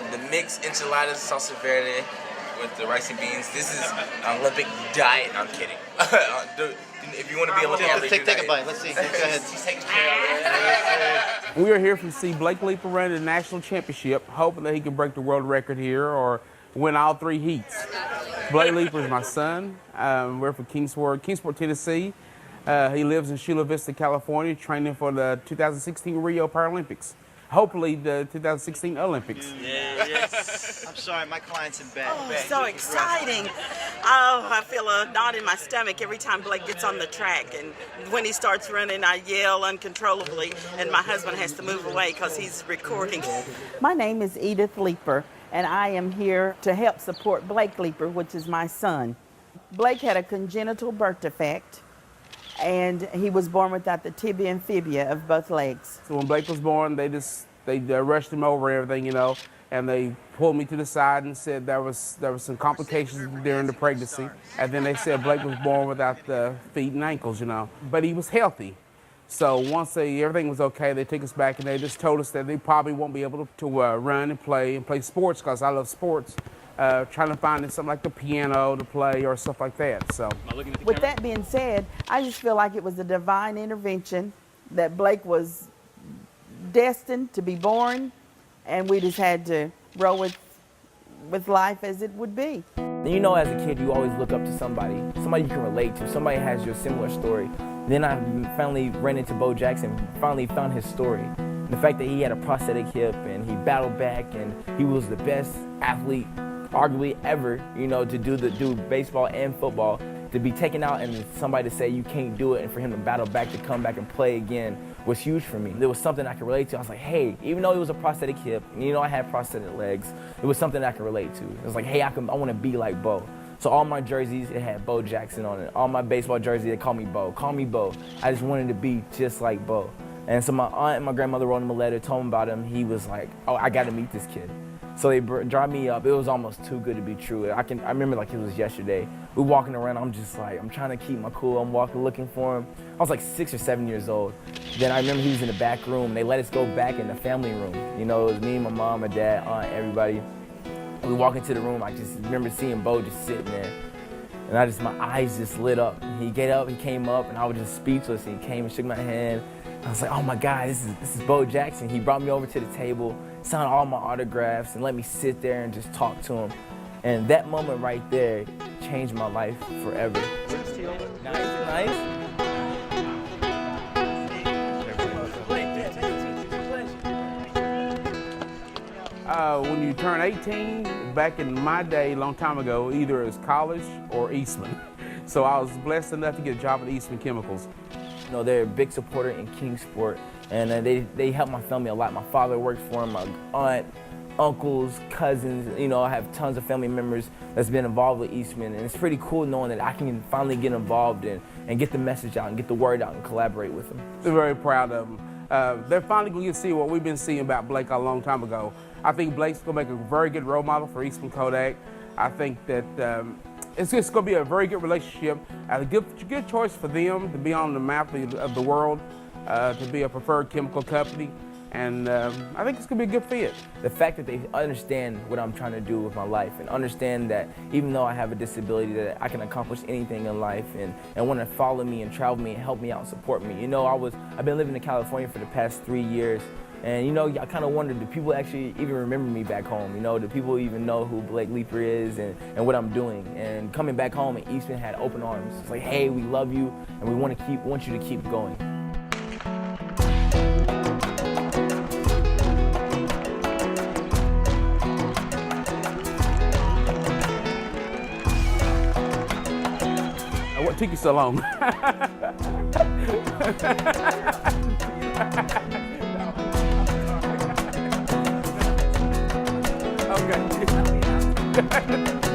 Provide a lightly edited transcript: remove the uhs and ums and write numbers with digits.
The mixed enchiladas, salsa verde with the rice and beans. This is an Olympic diet. I'm kidding. If you want to be Olympic athlete, take a bite. Let's see. Go ahead. She's taking care of it. We are here to see Blake Leeper run the national championship, hoping that he can break the world record here or win all 3 heats. Blake Leeper is my son. We're from Kingsport, Tennessee. He lives in Chula Vista, California, training for the 2016 Rio Paralympics. Hopefully the 2016 Olympics. Yes. I'm sorry, my client's in bed. Oh, so exciting. Oh, I feel a knot in my stomach every time Blake gets on the track. And when he starts running, I yell uncontrollably, and my husband has to move away because he's recording. My name is Edith Leeper, and I am here to help support Blake Leeper, which is my son. Blake had a congenital birth defect, and he was born without the tibia and fibia of both legs. So when Blake was born, they rushed him over everything, you know, and they pulled me to the side and said there was some complications during the pregnancy. And then they said Blake was born without the feet and ankles, you know, but he was healthy. So once everything was okay, they took us back and they just told us that they probably won't be able to run and play sports, because I love sports. Trying to find something like the piano to play or stuff like that. So, with that being said, I just feel like it was a divine intervention, that Blake was destined to be born, and we just had to roll with life as it would be. You know, as a kid, you always look up to somebody you can relate to, somebody has your similar story. Then I finally ran into Bo Jackson, finally found his story. And the fact that he had a prosthetic hip and he battled back and he was the best athlete arguably ever, you know, to do baseball and football, to be taken out and somebody to say you can't do it, and for him to battle back to come back and play again was huge for me. There was something I could relate to. I was like, hey, even though it was a prosthetic hip, and you know I had prosthetic legs, it was something I could relate to. It was like, hey, I want to be like Bo. So all my jerseys, it had Bo Jackson on it. All my baseball jerseys, they call me Bo. Call me Bo. I just wanted to be just like Bo. And so my aunt and my grandmother wrote him a letter, told him about him. He was like, oh, I got to meet this kid. So they drive me up. It was almost too good to be true. I remember like it was yesterday. We're walking around. I'm just like, I'm trying to keep my cool. I'm walking, looking for him. I was like 6 or 7 years old. Then I remember he was in the back room. They let us go back in the family room. You know, it was me, my mom, my dad, aunt, everybody. We walk into the room. I just remember seeing Bo just sitting there. And my eyes just lit up. He came up, and I was just speechless. He came and shook my hand. I was like, oh my God, this is Bo Jackson. He brought me over to the table, signed all my autographs, and let me sit there and just talk to him. And that moment right there changed my life forever. Nice. When you turn 18, back in my day, a long time ago, either it was college or Eastman. So I was blessed enough to get a job at Eastman Chemicals. You know, they're a big supporter in Kingsport, and they help my family a lot. My father works for them, my aunt, uncles, cousins. You know, I have tons of family members that's been involved with Eastman, and it's pretty cool knowing that I can finally get involved and get the message out and get the word out and collaborate with them. We're very proud of them. They're finally going to see what we've been seeing about Blake a long time ago. I think Blake's going to make a very good role model for Eastman Kodak. I think that it's just going to be a very good relationship, and a good choice for them to be on the map of the world, to be a preferred chemical company. And I think it's going to be a good fit. The fact that they understand what I'm trying to do with my life and understand that even though I have a disability, that I can accomplish anything in life, and want to follow me and travel me and help me out and support me. You know, I've been living in California for the past 3 years. And, you know, I kind of wondered, do people actually even remember me back home? You know, do people even know who Blake Leeper is and what I'm doing? And coming back home, and Eastman had open arms. It's like, hey, we love you, and we want you to keep going. What took you so long? Okay.